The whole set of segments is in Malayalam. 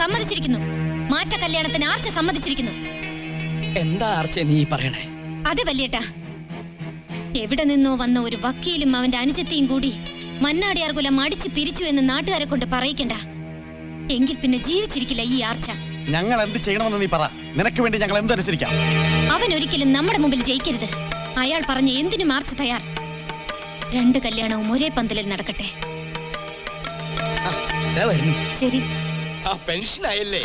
സമ്മതിച്ചിരിക്കുന്നു. മാറ്റ കല്യാണത്തിന് ആർച്ച സമ്മതിച്ചിരിക്കുന്നു. എന്താ ആർച്ച നീ പറയണേ? അതെ വല്യേട്ടാ, എവിടെ നിന്നോ വന്ന ഒരു വക്കീലും അവന്റെ അനുജത്തിയും കൂടി മന്നാടിയാർ കുലം അടിച്ചു പിരിച്ചു എന്ന് നാട്ടുകാരെ കൊണ്ട് പറയിക്കണ്ട. എങ്കിൽ പിന്നെ ജീവിച്ചിരിക്കില്ല ഈ ആർച്ച. ഞങ്ങൾ എന്ത് ചെയ്യണമെന്ന് നീ പറ. നിനക്ക് വേണ്ടി ഞങ്ങൾ എന്തനുസരിക്കാം. അവൻ ഒരിക്കലും നമ്മുടെ മുമ്പിൽ ജയിക്കരുത്. അയാൾ പറഞ്ഞ എന്തിനും ആർച്ച തയ്യാർ. 2 കല്യാണവും ഒരേ പന്തലിൽ നടക്കട്ടെ. ശരി. പെൻഷൻ ആയല്ലേ?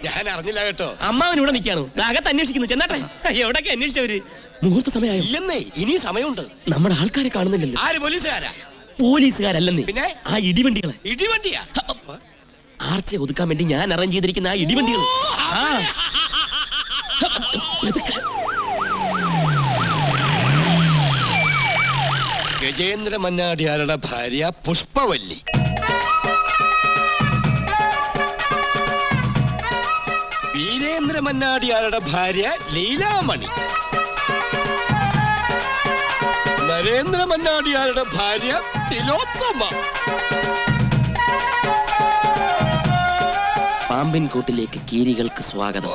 ഞാൻ അറിഞ്ഞില്ല കേട്ടോ. അമ്മാവൻ ഇവിടെ നിൽക്കാണോ? അകത്ത് അന്വേഷിക്കുന്നു. ചെന്നാട്ടെ. എവിടൊക്കെ അന്വേഷിച്ചവര്? മുഹൂർത്ത സമയമായി. ഇല്ലെന്നേ, ഇനി സമയമുണ്ട്. നമ്മുടെ ആൾക്കാരെ കാണുന്നില്ലല്ലോ. ആര്? പോലീസുകാരാ? പോലീസുകാരല്ലെന്നേ, പിന്നെ ആ ഇടിവണ്ടികളെ. ഇടിവണ്ടിയാ? ആർച്ചയെ ഒതുക്കാൻ വേണ്ടി ഞാൻ അറേഞ്ച് ചെയ്തിരിക്കുന്ന ആ ഇടിവണ്ടികൾ. ഗജേന്ദ്ര മന്നാടിയാരുടെ ഭാര്യ പുഷ്പവല്ലി, വീരേന്ദ്ര മന്നാടിയാരുടെ ഭാര്യ ലീലാമണി, നരേന്ദ്ര മന്നാടിയാരുടെ ഭാര്യ തിലോത്തമ. പാമ്പിൻ കൂട്ടിലേക്ക് കീരികൾക്ക് സ്വാഗതം.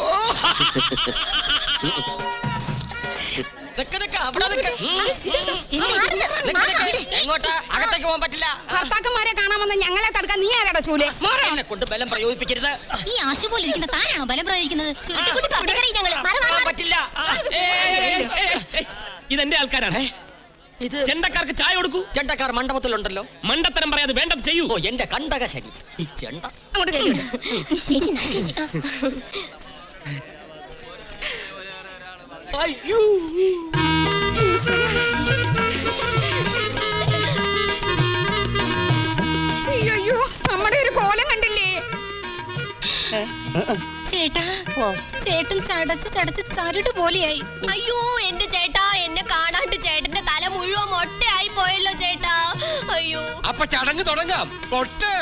അകത്തേക്ക് പോകാൻ പറ്റില്ല. ഭർത്താക്കന്മാരെ കാണാമെന്ന് ഞങ്ങളെ തടുക്കാൻ നീ ആരാടോ ചൂലെ? എന്നെ കൊണ്ട് ബലം പ്രയോഗിപ്പിക്കരുത്. ഈ ആശു പോലെ ഇരിക്കുന്ന താനാണോ ബലം പ്രയോഗിക്കുന്നത്? പറ്റില്ല. ഇതെന്റെ ആൾക്കാരാണ്. ഇത് ചെണ്ടക്കാർക്ക് ചായ കൊടുക്കൂ. ചെണ്ടക്കാർ മണ്ഡപത്തിലുണ്ടല്ലോ. മണ്ടത്തരം പറയാതെ വേണ്ടത് ചെയ്യൂ. ഓ, എന്റെ കണ്ടക ശരി. ഈ ചെണ്ട അങ്ങോട്ട് അയ്യോ, അയ്യോ, നമ്മുടെ ഒരു കോലം കണ്ടില്ലേ ചേട്ടാ? ചേട്ടൻ ചടച്ച് ചടച്ച് ചരട് പോലെയായി. അയ്യോ എന്റെ ചേട്ടാ, എന്നെ കാണാണ്ട് ചേട്ടന്റെ തല മുഴുവൻ മൊട്ടയായി പോയല്ലോ ചേട്ടാ. അയ്യോ. അപ്പൊ ചടങ്ങ് തുടങ്ങാം. കൊട്ട്.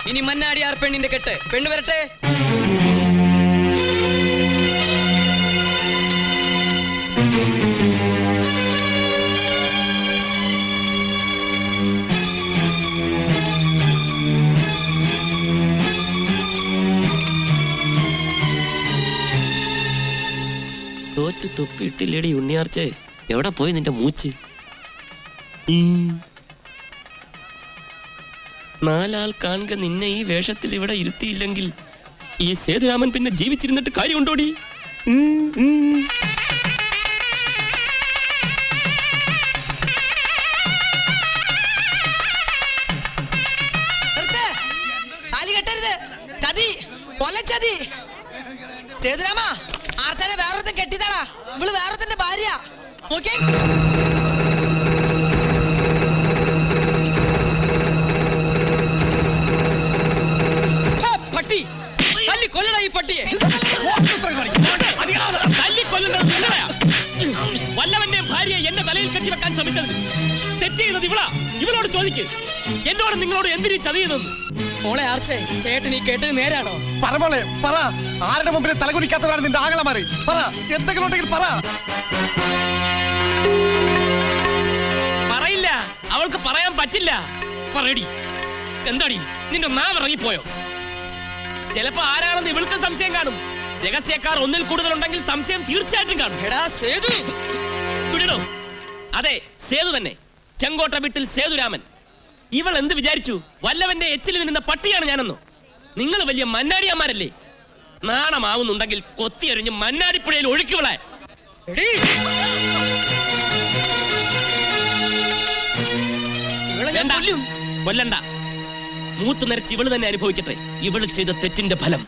ഇനി മന്നാടിയാർ പെണ്ണിന്റെ കെട്ട്. പെണ്ണ് വരട്ടെ. തോറ്റ് തൊപ്പി ഇട്ടില്ലേടി ഉണ്ണിയാർച്ചേ. എവിടെ പോയി നിന്റെ മൂച്ച്? നാലാൾ കാണുക നിന്നെ ഈ വേഷത്തിൽ ഇവിടെ ഇരുത്തിയില്ലെങ്കിൽ ഈ സേതുരാമൻ പിന്നെ ജീവിച്ചിരുന്നിട്ട് കാര്യമുണ്ടോടി? സേതുരാമ, ആർച്ചാനെ വേറൊരുത്തൻ കെട്ടിയതാടാ. ഇവള് വേറൊരുത്തന്റെ ഭാര്യ. ഓക്കേ, പട്ടി തല്ലി കൊല്ലടാ ഈ പട്ടിയെ. വല്ലവന്റെ ഭാര്യ എന്റെ തലയിൽ കെട്ടിവെക്കാൻ ശ്രമിച്ചത് തെറ്റ് ചെയ്യുന്നത് ഇവളാ. ഇവളോട് ചോദിക്ക്, എന്നോട് നിങ്ങളോട് എന്തിനീ ചതിയെന്ന്. മോളെ ആർച്ചേ, ചേട്ടൻ ഈ കേട്ടത് നേരാണോ? പറമോളെ പറ. ആരുടെ മുമ്പിൽ തലകുനിക്കാത്തവരാണ് നിന്റെ ആങ്ങളമാര്? പറ, എന്തെങ്കിലും ഉണ്ടെങ്കിൽ പറ. പറയില്ല, അവൾക്ക് പറയാൻ പറ്റില്ല. പറയടി, എന്താടി നിന്റെ നാവിറങ്ങിപ്പോയോ? ചിലപ്പോ ആരാണെന്ന് ഇവൾക്ക് സംശയം കാണും. രഹസ്യക്കാർ ഒന്നിൽ കൂടുതലുണ്ടെങ്കിൽ സംശയം തീർച്ചയായിട്ടും കാണും. എടാ സേതു, വിടണോ? അതെ, സേതു തന്നെ. ചെങ്കോട്ട വീട്ടിൽ സേതുരാമൻ. ഇവൾ എന്ത് വിചാരിച്ചു? വല്ലവന്റെ എച്ചിൽ നിന്ന പട്ടിയാണ് ഞാനെന്നോ? നിങ്ങൾ വലിയ മന്നാടിയന്മാരല്ലേ? നാണമാവുന്നുണ്ടെങ്കിൽ കൊത്തിയെറിഞ്ഞ് മന്നാടിപ്പുഴയിൽ ഒഴുക്കിവളെ. കൊല്ലണ്ട, മൂത്ത് നിരച്ച് ഇവള് തന്നെ അനുഭവിക്കട്ടെ ഇവള് ചെയ്ത തെറ്റിന്റെ ഫലം.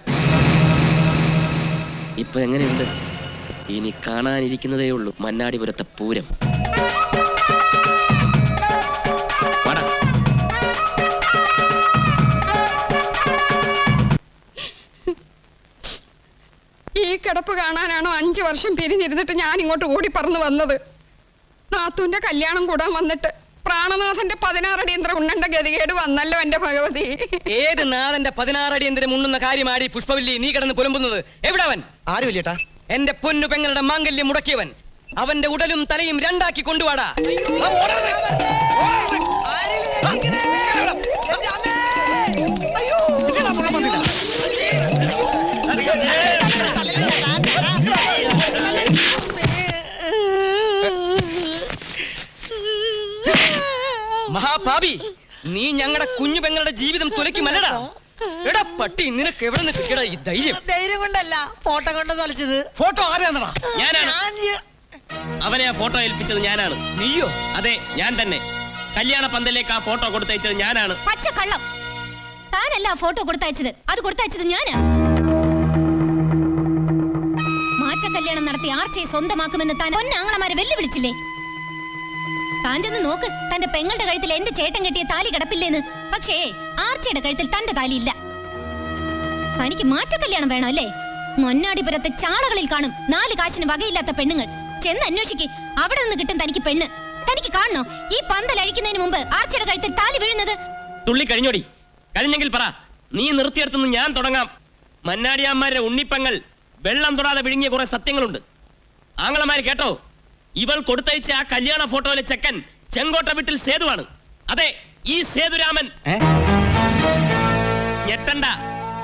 ഇപ്പൊ എങ്ങനെയുണ്ട്? ഇനി കാണാനിരിക്കുന്നതേ ഉള്ളൂ മന്നാടിപുരത്തെ പൂരം. ഈ കിടപ്പ് കാണാനാണോ 5 വർഷം പിരിഞ്ഞിരുന്നിട്ട് ഞാൻ ഇങ്ങോട്ട് ഓടി പറന്ന് വന്നത്? നാത്തൂന്റെ കല്യാണം കൂടാൻ വന്നിട്ട് പ്രാണനാഥന്റെ 16 അടിയന്തരം ഉണ്ണണ്ട ഗതികേട് വന്നല്ലോ എന്റെ ഭഗവതി. ഏത് നാഥന്റെ 16 അടിയന്തരം ഉണ്ണുന്ന കാര്യമാടി പുഷ്പവല്ലി നീ കിടന്ന് പുലമ്പുന്നത്? എവിടെ അവൻ? ആരുമില്ലേട്ടാ. എന്റെ പൊന്നു പെങ്ങളുടെ മാംഗല്യം മുടക്കിയവൻ. അവന്റെ ഉടലും തലയും രണ്ടാക്കി കൊണ്ടുവാടാ. മഹാപാപി, നീ ഞങ്ങളുടെ കുഞ്ഞു പെങ്ങളുടെ ജീവിതം തുലയ്ക്കുമല്ലടാ. എടാ പട്ടി, നിനക്ക് എവിടെ നിന്ന് കിട്ടിയടാ ഈ ധൈര്യം? ധൈര്യം കൊണ്ടല്ല, ഫോട്ടോ കൊണ്ട് തൊലച്ചത്. ഫോട്ടോ ആരാന്നടാ? ഞാനാണ്. അവനെ ആ ഫോട്ടോ ഏൽപ്പിച്ചത് ഞാനാണ്. നീയോ? അതെ, ഞാൻ തന്നെ. കല്യാണ പന്തലേക്ക് ആ ഫോട്ടോ കൊടുത്തയച്ചത് ഞാനാണ്. പച്ച കള്ളം. താനല്ല ആ ഫോട്ടോ കൊടുത്തയച്ചത്, അത് കൊടുത്തയച്ചത് ഞാനാ. മാറ്റ കല്യാണം നടത്തി ആർച്ചയെ സ്വന്തമാക്കുമെന്ന് താൻ പൊന്നാങ്ങളമാരെ വെല്ലുവിളിച്ചില്ലേ? താൻ ചെന്ന് നോക്ക്, തന്റെ പെങ്ങളുടെ കഴുത്തിൽ എന്റെ ചേട്ടൻ കെട്ടിയ താലി കിടപ്പില്ലേന്ന്. പക്ഷേ ആർച്ചയുടെ കഴുത്തിൽ തന്റെ താലി ഇല്ല. തനിക്ക് മാറ്റ കല്യാണം വേണോ അല്ലേ? മൊന്നാടിപുരത്തെ ചാളകളിൽ കാണും 4 കാശിന് വകയില്ലാത്ത പെണ്ണുങ്ങൾ. ചെന്ന് അന്വേഷിക്ക്, അവിടെ നിന്ന് കിട്ടും തനിക്ക് പെണ്ണ്. തനിക്ക് കാണണോ ഈ പന്തൽ അഴിക്കുന്നതിന് മുമ്പ് ആർച്ചയുടെ കഴുത്തിൽ താലി വീഴുന്നത്? തുള്ളി കഴിഞ്ഞോടി. കഴിഞ്ഞെങ്കിൽ പറ, നീ നിർത്തിയെടുത്തുനിന്ന് ഞാൻ തുടങ്ങാം. മന്നാടിയാന്മാരുടെ ഉണ്ണിപ്പങ്ങൾ വെള്ളം തൊടാതെ വിഴുങ്ങിയ കുറെ സത്യങ്ങളുണ്ട്. ആങ്ങളമാര് കേട്ടോ, ഇവൾ കൊടുത്തയച്ച ആ കല്യാണ ഫോട്ടോയിലെ ചെക്കൻ ചെങ്കോട്ട വീട്ടിൽ സേതുവാണ്. അതെ, ഈ സേതുരാമൻ. ഞെട്ടണ്ട,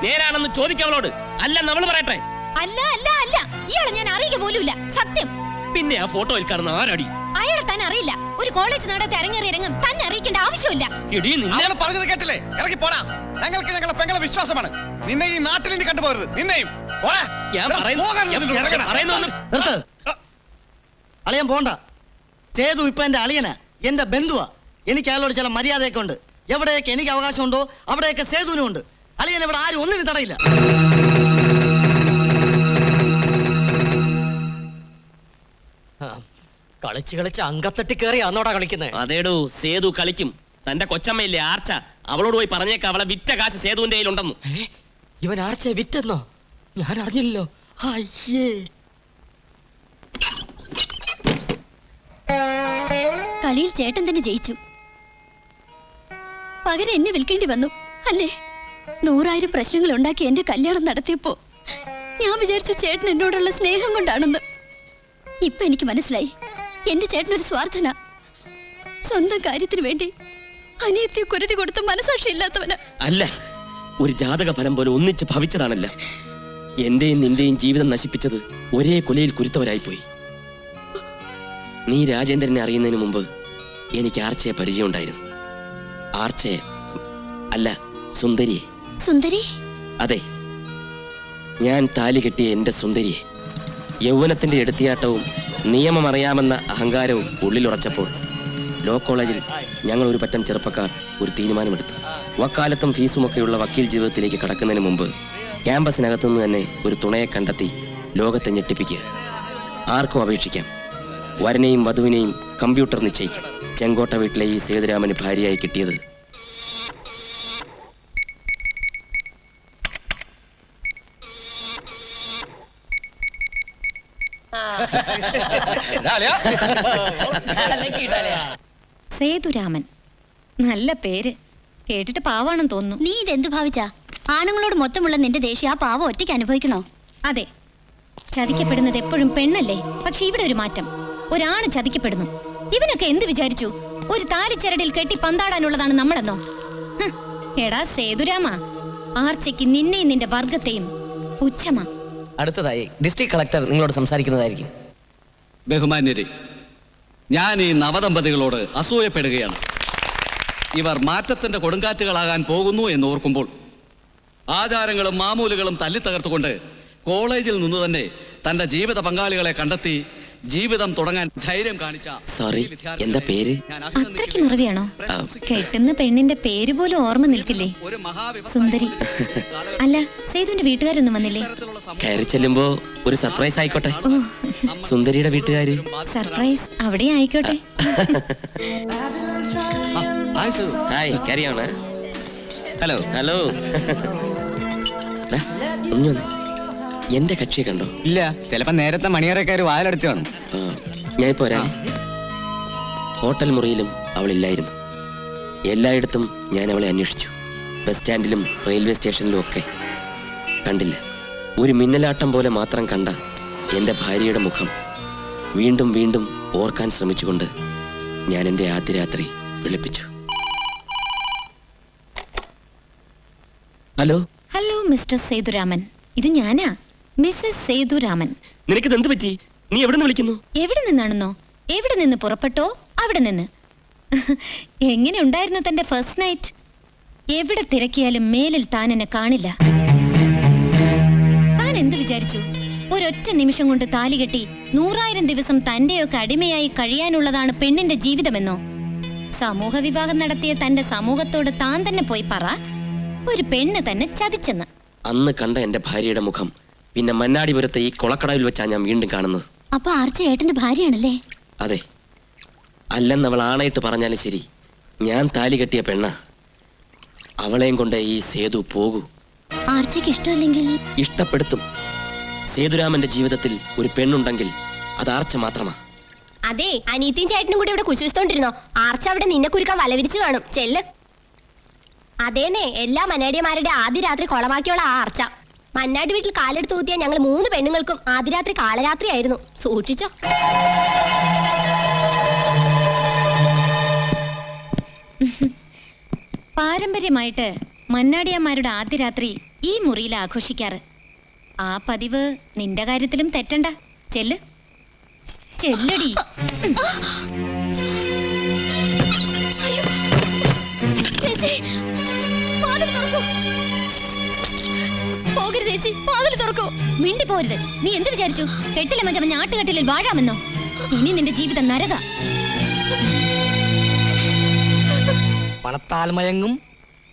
നേരാണെന്ന് ചോദിക്കവളോട്. അല്ലെന്ന് അവള് പറയട്ടെ. അല്ല അല്ല അല്ല, ഇയാളെ ഞാൻ അറിയുക പോലുമില്ല, സത്യം. പിന്നെ ആ ഫോട്ടോയിൽ കാണുന്ന ആരടി? അയാളെ തന്നെ അറിയില്ല. ഒരു കോളേജ് നടത്തി അരങ്ങേറി ഇറങ്ങും തന്നെ അറിയിക്കേണ്ട ആവശ്യമില്ല. എടീ, നിന്നെ അവള് പറഞ്ഞത് കേട്ടില്ലേ? ഇറങ്ങി പോടാ. ഞങ്ങൾക്ക് ഞങ്ങളെ പെങ്ങളെ വിശ്വാസമാണ്. നിന്നെ ഈ നാട്ടിൽ ഇനി കണ്ടുപോകരുത്. നിന്നെയും പോടാ. ഞാൻ പറയുന്നു. നിർത്ത്. അളിയൻ പോണ്ട. സേതു ഇപ്പൊ എന്റെ അളിയനാ, എന്റെ ബന്ധുവാ. എനിക്ക് അയാളോട് ചില മര്യാദയൊക്കെ ഉണ്ട്. എവിടെയൊക്കെ എനിക്ക് അവകാശമുണ്ടോ അവിടെയൊക്കെ സേതുവിനും ഉണ്ട്. അളിയൻ ഇവിടെ ആരും ഒന്നിനും തടയില്ല. കളിച്ച് കളിച്ച് അങ്കത്തട്ടി കയറിയാന്നോടാ കളിക്കുന്നത്? അതേടോ, സേതു കളിക്കും. തന്റെ കൊച്ചമ്മയില്ലേ ആർച്ച, അവളോട് പോയി പറഞ്ഞേക്ക അവളെ വിറ്റ കാശ് സേതുവിന്റെ കയ്യിലുണ്ടെന്ന്. ഇവൻ ആർച്ചയെ വിറ്റെന്നോ? ഞാൻ അറിഞ്ഞില്ലല്ലോ. അയ്യേ. കളിയിൽ ചേട്ടൻ തന്നെ ജയിച്ചു. പകരം എന്നെ വിൽക്കേണ്ടി വന്നു അല്ലേ? 100,000 പ്രശ്നങ്ങൾ ഉണ്ടാക്കി എന്റെ കല്യാണം നടത്തിയപ്പോ ഞാൻ വിചാരിച്ചു ചേട്ടൻ എന്നോടുള്ള സ്നേഹം കൊണ്ടാണെന്ന്. ഇപ്പൊ എനിക്ക് മനസ്സിലായി, എന്റെ ചേട്ടനൊരു സ്വാർത്ഥന. സ്വന്തം കാര്യത്തിന് വേണ്ടി അനിയത്തിയെ കുരുതി കൊടുത്ത മനസാക്ഷി ഇല്ലാത്തവന്. അല്ല, ഒരു ജാതക ഫലം പോലെ ഒന്നിച്ച് ഭവിച്ചതാണല്ല. എന്റെയും നിന്റെയും ജീവിതം നശിപ്പിച്ചത് ഒരേ കൊലയിൽ കുരുത്തവരായിപ്പോയി. നീ രാജേന്ദ്രനെ അറിയുന്നതിന് മുമ്പ് എനിക്ക് ആർച്ചയെ പരിചയമുണ്ടായിരുന്നു. ആർച്ചയെ അല്ല, സുന്ദരിയെ. സുന്ദരി? അതെ, ഞാൻ താലി കെട്ടിയ എന്റെ സുന്ദരിയെ. യൗവനത്തിന്റെ എടുത്തിയാട്ടവും നിയമം അറിയാമെന്ന അഹങ്കാരവും ഉള്ളിലുറച്ചപ്പോൾ ലോ കോളേജിൽ ഞങ്ങൾ ഒരു പറ്റം ചെറുപ്പക്കാർ ഒരു തീരുമാനമെടുത്തു. വക്കാലത്തും ഫീസുമൊക്കെയുള്ള വക്കീൽ ജീവിതത്തിലേക്ക് കടക്കുന്നതിന് മുമ്പ് ക്യാമ്പസിനകത്തുനിന്ന് തന്നെ ഒരു തുണയെ കണ്ടെത്തി ലോകത്തെ ഞെട്ടിപ്പിക്കുക. ആർക്കും അപേക്ഷിക്കാം. വരനെയും വധുവിനെയും കമ്പ്യൂട്ടർ നിശ്ചയിക്കും. ചെങ്കോട്ട വീട്ടിലെ ഈ സേതുരാമന് ഭാര്യയായി കിട്ടിയത് സേതുരാമൻ. നല്ല പേര്. കേട്ടിട്ട് പാവാണെന്ന് തോന്നുന്നു. നീ ഇതെന്ത് ഭാവിച്ചാ? ആണുങ്ങളോട് മൊത്തമുള്ള നിന്റെ ദേഷ്യം ആ പാവം ഒറ്റയ്ക്ക് അനുഭവിക്കണോ? അതെ, ചതിക്കപ്പെടുന്നത് എപ്പോഴും പെണ്ണല്ലേ. പക്ഷെ ഇവിടെ ഒരു മാറ്റം. ഒരാണ് ചതിക്കപ്പെടുന്നു. ഇവനൊക്കെ എന്ത് വിചാരിച്ചു? ഒരു താലിച്ചരടിൽ കെട്ടി പന്താടാനുള്ളതാണ് നമ്മളെന്നോ? എടാ സേതുരാമ, ആർച്ചയ്ക്ക് നിന്നെയും നിന്റെ വർഗത്തെയും പുച്ഛമാ. അടുത്തതായി ഡിസ്ട്രിക്ട് കളക്ടർ നിങ്ങളോട് സംസാരിക്കുന്നതായിരിക്കും. ബഹുമാന്യരെ, ഞാൻ ഈ നവദമ്പതികളോട് അസൂയപ്പെടുകയാണ്. ഇവർ മാറ്റത്തിന്റെ കൊടുങ്കാറ്റുകളാകാൻ പോകുന്നു എന്നോർക്കുമ്പോൾ ആചാരങ്ങളും മാമൂലുകളും തല്ലിത്തകർത്തുകൊണ്ട് കോളേജിൽ നിന്ന് തന്നെ തന്റെ ജീവിത പങ്കാളികളെ കണ്ടെത്തി ജീവിതം തുടങ്ങാൻ ധൈര്യം കാണിച്ച സോറി, എന്താ പേര്? അത്രയ്ക്ക് മറവിയാണോ? കെട്ടുന്ന പെണ്ണിന്റെ പേര് പോലും ഓർമ്മ നിൽക്കില്ലേ? സുന്ദരി. അല്ല, സേതുവിന്റെ വീട്ടുകാരൊന്നും വന്നില്ലേ? കയറി ചെല്ലുമ്പോ ഒരു സർപ്രൈസ് ആയിക്കോട്ടെ. സുന്ദരിയുടെ വീട്ടുകാര് സർപ്രൈസ് അവിടെ ആയിക്കോട്ടെ. ഹായ്, കാരിയാണ്. ഹലോ. ഹലോ. എന്റെ കക്ഷിയെ കണ്ടോ? ഇല്ല, ചിലപ്പോ നേരത്തെ മണിയറക്കാര് വായലടച്ചു കാണും. ഞാൻ ഇപ്പൊ വരാം. ഹോട്ടൽ മുറിയിലും അവളില്ലായിരുന്നു. എല്ലായിടത്തും ഞാൻ അവളെ അന്വേഷിച്ചു. ബസ് സ്റ്റാൻഡിലും റെയിൽവേ സ്റ്റേഷനിലും ഒക്കെ കണ്ടില്ല. ഒരു മിന്നലാട്ടം പോലെ മാത്രം കണ്ട എൻ്റെ ഭാര്യയുടെ മുഖം വീണ്ടും വീണ്ടും ഓർക്കാൻ ശ്രമിച്ചുകൊണ്ട് ഞാൻ എൻ്റെ ആദ്യ രാത്രി വിളിപ്പിച്ചു. ഹലോ. ഹലോ മിസ്റ്റർ സേതുരാമൻ, ഇത് ഞാനാ, മിസ്സസ് സേതുരാമൻ. നിനക്കിത് എന്ത് പറ്റി? നീ എവിടെ നിന്ന് വിളിക്കുന്നു? എവിടെ നിന്നാണെന്നോ? എവിടെ നിന്ന് പുറപ്പെട്ടോ അവിടെ നിന്ന്. എങ്ങനെ ഉണ്ടായിരുന്നു തന്റെ ഫസ്റ്റ് നൈറ്റ്? എവിടെ തിരക്കിയാലും മേലിൽ താൻ എന്നെ കാണില്ല. താൻ എന്ത് വിചാരിച്ചു? ഒരൊറ്റ നിമിഷം കൊണ്ട് താലി കെട്ടി 100,000 ദിവസം തന്റെയൊക്കെ അടിമയായി കഴിയാനുള്ളതാണ് പെണ്ണിന്റെ ജീവിതമെന്നോ? സമൂഹ വിവാഹം നടത്തിയ തന്റെ സമൂഹത്തോട് താൻ തന്നെ പോയി പറ, ഒരു പെണ്ണ് തന്നെ ചതിച്ചെന്ന്. അന്ന് കണ്ട എൻ്റെ ഭാര്യയുടെ മുഖം പിന്നെ മന്നാടിപുരത്തെ ഈ കൊളക്കടവിൽ വെച്ചാണ് ഞാൻ വീണ്ടും കാണുന്നത്. അപ്പൊ ആർച്ച ഏട്ടന്റെ ഭാര്യയാണല്ലേ? അതെ, അല്ലെന്നവൾ ആണയിട്ട് പറഞ്ഞാലും ശരി, ഞാൻ താലി കെട്ടിയ പെണ്ണ. അവളെയും കൊണ്ട് ഈ സേതു പോകൂ. ആർച്ചയ്ക്ക് ഇഷ്ടമല്ലെങ്കിൽ ഇഷ്ടപ്പെടുത്തും. സേതുരാമന്റെ ജീവിതത്തിൽ ഒരു പെണ്ണുണ്ടെങ്കിൽ അത് ആർച്ച മാത്രമാ. അതെ, അനീത്തിയും ചേട്ടനും കൂടി ഇവിടെ കുശിച്ചോണ്ടിരുന്നോ? ആർച്ച അവിടെ നിന്നെ കുരുക്കാൻ വലവിരിച്ചു കാണും. ചെല്ല്. അതേന്നെ, എല്ലാ മന്നാടിയന്മാരുടെ ആദ്യ രാത്രി കൊളമാക്കിയുള്ള ആ ആർച്ച. മന്നാടി വീട്ടിൽ കാലെടുത്ത് ഊത്തിയ ഞങ്ങൾ 3 പെണ്ണുങ്ങൾക്കും ആദ്യ രാത്രി കാലരാത്രി ആയിരുന്നു. സൂക്ഷിച്ചോ. പാരമ്പര്യമായിട്ട് മന്നാടിയന്മാരുടെ ആദ്യ രാത്രി ഈ മുറിയിൽ ആഘോഷിക്കാറ്. ആ പതിവ് നിന്റെ കാര്യത്തിലും തെറ്റണ്ട. ചെല്ല്, ചെല്ലടി. പോകരുത് ചേച്ചി, വാതിൽ തുറക്കൂ. മിണ്ടി പോരുത്. നീ എന്ത് വിചാരിച്ചു? കെട്ടിലെ മഞ്ചമ ഞാട്ടുകെട്ടിലിൽ വാഴാമെന്നോ? ഇനി നിന്റെ ജീവിതം നരക. പണത്താൽ മയങ്ങും,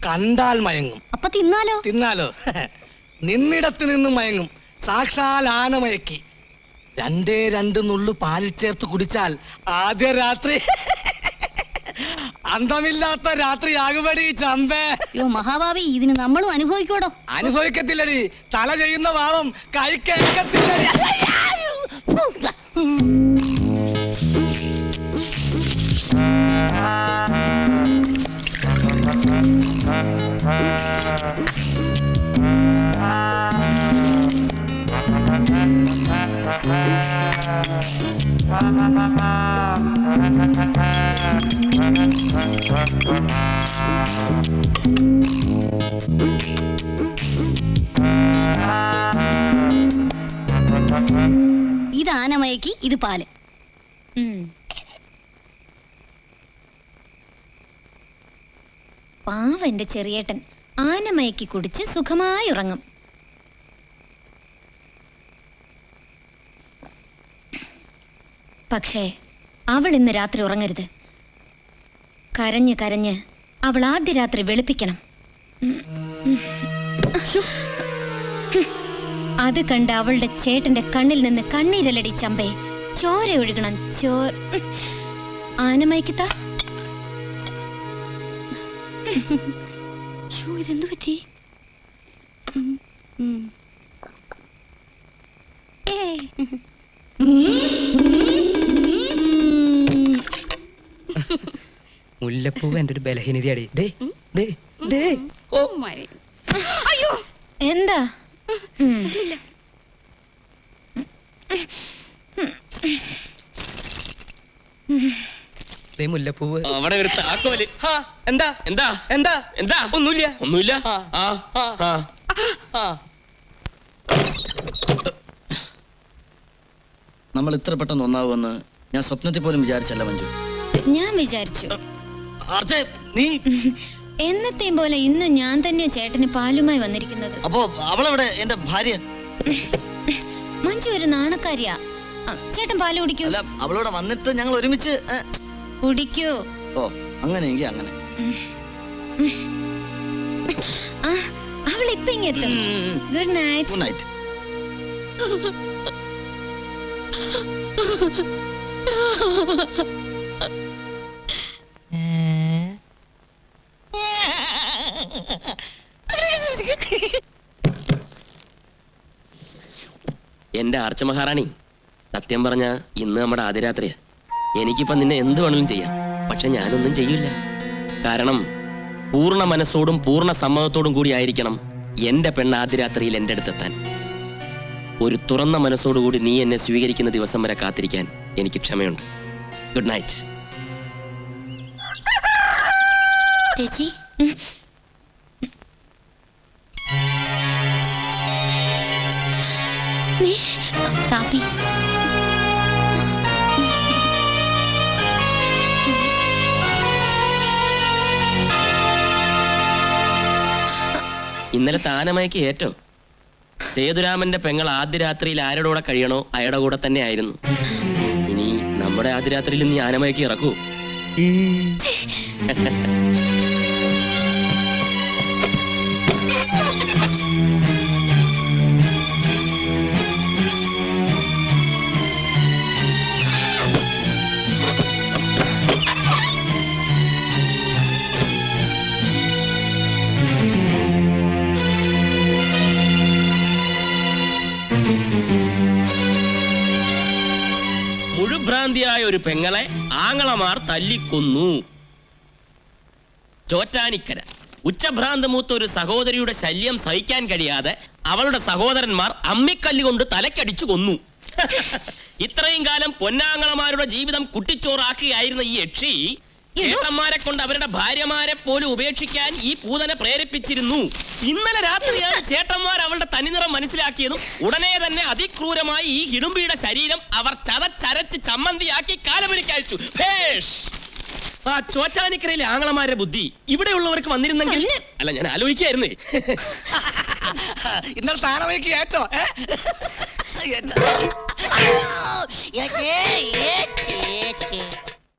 കണ്ടാൽ മയങ്ങും. അപ്പൊ തിന്നാലോ? തിന്നാലോ? നിന്നിടത്ത് നിന്നും മയങ്ങും. സാക്ഷാൽ ആന മയക്കി. 2 നുള്ളു പാലിൽ ചേർത്ത് കുടിച്ചാൽ ആദ്യ രാത്രി അന്തമില്ലാത്ത രാത്രിയാകുമടി ചമ്പേ. യോ മഹാഭാവി, ഇതിന് നമ്മളും അനുഭവിക്കോടോ? അനുഭവിക്കത്തില്ലടി, തല ചെയ്യുന്ന പാവം കൈക്കേൽക്കത്തില്ലടി. ഇത് ആനമയക്കി, ഇത് പാല്. പാവ എന്റെ ചെറിയേട്ടൻ ആനമയക്കി കുടിച്ച് സുഖമായി ഉറങ്ങും. പക്ഷേ അവൾ ഇന്ന് രാത്രി ഉറങ്ങരുത്. കരഞ്ഞ് കരഞ്ഞ് അവൾ ആദ്യ രാത്രി വെളുപ്പിക്കണം. അത് കണ്ട് അവളുടെ ചേട്ടന്റെ കണ്ണിൽ നിന്ന് കണ്ണീരലടി ചമ്പേ. ചോര ഒഴുകണം. ആനമയക്കിത്താ. ഇതെന്തു പറ്റി? മുല്ലപ്പൂവ് എൻ്റെ ഒരു ബലഹീനതയാടി. അയ്യോ, എന്താ? മുല്ലപ്പൂവ് അവിടെ ഒരു താക്കോല്. എന്താ എന്താ എന്താ എന്താ? ഒന്നുമില്ല. ഒന്നുമില്ല. നമ്മൾ ഇത്ര പെട്ടെന്ന് ഒന്നാവുമെന്ന് ഞാൻ സ്വപ്നത്തിൽ പോലും വിചാരിച്ചല്ല മഞ്ജു. ഞാൻ വിചാരിച്ചു. നീ എന്നത്തെയും പോലെ ഇന്ന് ഞാൻ തന്നെ ചേട്ടന് പാലുമായി വന്നിരിക്കുന്നത്. അപ്പോ അവളെവിടെ? എന്റെ ഭാര്യ. മഞ്ജു ഒരു നാണക്കാരിയാ. ചേട്ടൻ പാല് കുടിക്കൂ. അല്ല, അവളോട് വന്നിട്ട് ഞങ്ങൾ ഒരുമിച്ച് കുടിക്കൂ. ഓ, അങ്ങനെയെങ്കിൽ അങ്ങനെ. അവൾ ഇപ്പൊ ഇങ്ങെത്തും. Good night. Good night. എന്റെ ആർച്ച മഹാറാണി, സത്യം പറഞ്ഞ ഇന്ന് നമ്മുടെ ആദ്യ രാത്രിയാ. എനിക്കിപ്പം നിന്നെ എന്ത് വേണമെങ്കിലും ചെയ്യാം. പക്ഷെ ഞാനൊന്നും ചെയ്യില്ല. കാരണം പൂർണ്ണ മനസ്സോടും പൂർണ്ണ സമ്മതത്തോടും കൂടി ആയിരിക്കണം എന്റെ പെണ്ണ് ആദ്യ രാത്രിയിൽ എന്റെ അടുത്തെത്താൻ. ഒരു തുറന്ന മനസ്സോടുകൂടി നീ എന്നെ സ്വീകരിക്കുന്ന ദിവസം വരെ കാത്തിരിക്കാൻ എനിക്ക് ക്ഷമയുണ്ട്. Good night. ചേച്ചി കാപ്പി. ഇന്നലെ താനമയക്ക് ഏറ്റോ? സേതുരാമന്റെ പെങ്ങൾ ആദ്യ രാത്രിയിൽ ആരുടെ കൂടെ കഴിയണോ അയാളുടെ കൂടെ തന്നെ ആയിരുന്നു. ഇനി നമ്മുടെ ആദ്യ രാത്രിയിൽ നീ ആനമയക്ക് ഇറക്കൂ. മുഴുഭ്രാന്തിയായ ഒരു പെങ്ങളെ ആങ്ങളമാർ തല്ലിക്കൊന്നു. ചോറ്റാനിക്കര ഉച്ചഭ്രാന്ത് മൂത്ത ഒരു സഹോദരിയുടെ ശല്യം സഹിക്കാൻ കഴിയാതെ അവളുടെ സഹോദരന്മാർ അമ്മിക്കല്ലുകൊണ്ട് തലക്കടിച്ചു കൊന്നു. ഇത്രയും കാലം പൊന്നാങ്ങളമാരുടെ ജീവിതം കുട്ടിച്ചോറാക്കുകയായിരുന്ന ഈ യക്ഷി ചേട്ടന്മാരെ കൊണ്ട് അവരുടെ ഭാര്യമാരെ പോലും ഉപേക്ഷിക്കാൻ ഈ പൂതനെ പ്രേരിപ്പിച്ചിരുന്നു. ഇന്നലെ രാത്രിയാണ് ചേട്ടന്മാർ അവളുടെ തനിനിറം മനസ്സിലാക്കിയതും ഉടനെ തന്നെ അതിക്രൂരമായി ഈ ഹിഡുംബിയുടെ ശരീരം അവർ ചതച്ചരച്ച് ചമ്മന്തിയാക്കി കാലമണിക്കയച്ചു. ആ ചോറ്റാനിക്കരയിലെ ആങ്ങളമാരുടെ ബുദ്ധി ഇവിടെയുള്ളവർക്ക് വന്നിരുന്നെങ്കിൽ. അല്ല, ഞാൻ ആലോചിക്കായിരുന്നേ. ഇന്നലെ താനമേക്ക് ഏറ്റോ